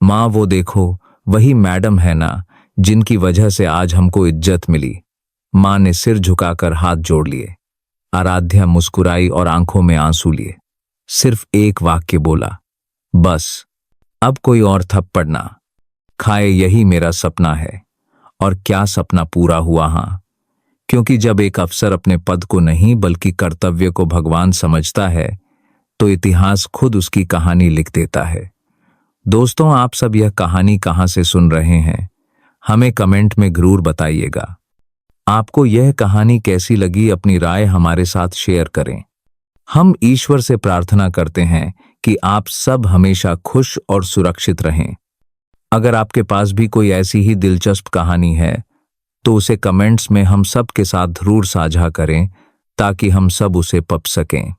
S1: माँ वो देखो, वही मैडम है ना जिनकी वजह से आज हमको इज्जत मिली। माँ ने सिर झुकाकर हाथ जोड़ लिए। आराध्या मुस्कुराई और आंखों में आंसू लिए। सिर्फ एक वाक्य बोला, बस अब कोई और थप्पड़ ना खाए, यही मेरा सपना है। और क्या सपना पूरा हुआ? हाँ, क्योंकि जब एक अफसर अपने पद को नहीं बल्कि कर्तव्य को भगवान समझता है तो इतिहास खुद उसकी कहानी लिख देता है। दोस्तों, आप सब यह कहानी कहां से सुन रहे हैं? हमें कमेंट में जरूर बताइएगा। आपको यह कहानी कैसी लगी? अपनी राय हमारे साथ शेयर करें। हम ईश्वर से प्रार्थना करते हैं कि आप सब हमेशा खुश और सुरक्षित रहें। अगर आपके पास भी कोई ऐसी ही दिलचस्प कहानी है तो उसे कमेंट्स में हम सब के साथ जरूर साझा करें ताकि हम सब उसे पढ़ सकें।